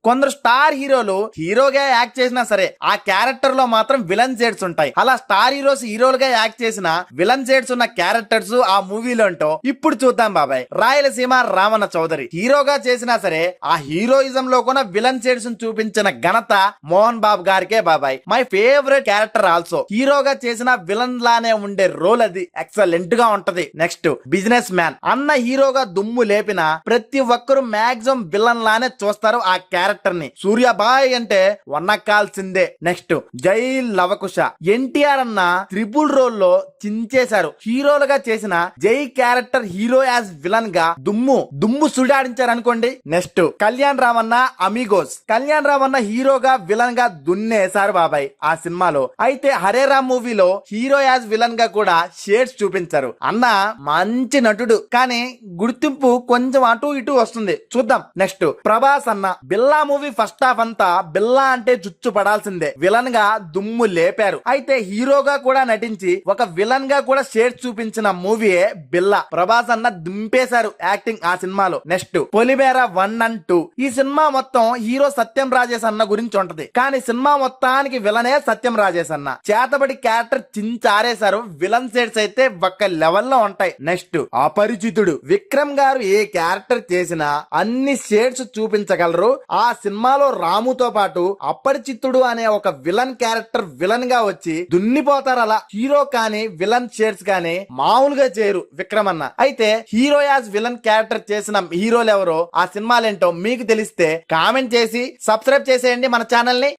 కొందరు స్టార్ హీరోలు హీరోగా యాక్ట్ చేసినా సరే ఆ క్యారెక్టర్ లో మాత్రం విలన్ షేడ్స్ ఉంటాయి. అలా స్టార్ హీరోస్ హీరోలుగా యాక్ట్ చేసిన విలన్ షేడ్స్ ఉన్న క్యారెక్టర్స్ ఆ మూవీలో అంటూ ఇప్పుడు చూద్దాం బాబాయ్. రాయలసీమ రామన్న చౌదరి హీరోగా చేసినా సరే ఆ హీరోయిజం లో కూడా విలన్ షేడ్స్ చూపించిన ఘనత మోహన్ బాబు గారికే బాబాయ్. My favourite character also. హీరోగా చేసిన విలన్ లానే ఉండే రోల్ అది ఎక్సలెంట్ గా ఉంటది. Next business man. అన్న హీరోగా దుమ్ము లేపిన ప్రతి ఒక్కరు మాక్సిమం విలన్ లానే చూస్తారు ఆ క్యారెక్టర్ ని. సూర్యాబాయ్ అంటే వన్నక్కాల్సిందే. నెక్స్ట్ జై లవకుశ. ఎన్టీఆర్ అన్న త్రిపుల్ రోల్ లో చించేశారు. హీరోలుగా చేసిన జై క్యారెక్టర్ హీరో యాజ్ విలన్ గా దుమ్ము సుడాడించారు అనుకోండి. నెక్స్ట్ కళ్యాణ్ రామన్న అమిగోస్. కళ్యాణ్ రామన్న హీరోగా విలన్ గా దున్నేశారు బాబాయ్ ఆ సినిమాలో. అయితే హరే రామ్ మూవీలో హీరో యాజ్ విలన్ గా కూడా షేడ్స్ చూపించారు. అన్న మంచి నటుడు, కానీ గుర్తింపు కొంచెం అటు ఇటు వస్తుంది, చూద్దాం. నెక్స్ట్ ప్రభాస్ అన్న. బిల్లా మూవీ ఫస్ట్ హాఫ్ అంతా బిల్లా అంటే చుచ్చు పడాల్సిందే. విలన్ గా దుమ్ము లేపారు. అయితే హీరోగా కూడా నటించి ఒక విలన్ గా కూడా షేడ్స్ చూపించిన మూవీయే బిల్లా. ప్రభాస్ అన్న దింపేశారు యాక్టింగ్ ఆ సినిమాలో. Next Polimera 1 and 2. ఈ సినిమా మొత్తం హీరో సత్యం రాజేష్ అన్న గురించి ఉంటది, కానీ సినిమా మొత్తానికి విలనే సత్యం రాజేష్ అన్న. చేతబడి క్యారెక్టర్ చించారేశారు. విలన్ షేడ్స్ అయితే ఒక్క లెవెల్లో ఉంటాయి. నెక్స్ట్ అపరిచితుడు. విక్రమ్ గారు ఏ క్యారెక్టర్ చేసినా అన్ని షేడ్స్ చూపించగలరు. ఆ సినిమాలో రాముతో పాటు అపరిచితుడు అనే ఒక విలన్ క్యారెక్టర్ విలన్ గా వచ్చి దున్నిపోతారు. అలా హీరో కానీ విలన్ షేడ్స్ కానీ మామూలుగా చేయరు విక్రమ్ అన్న. అయితే హీరో యాజ్ విలన్ క్యారెక్టర్ చేసిన హీరోలు ఎవరో, ఆ సినిమాలేంటో మీకు తెలిస్తే కామెంట్ చేసి సబ్స్క్రైబ్ చేసేయండి మన ఛానల్ ని.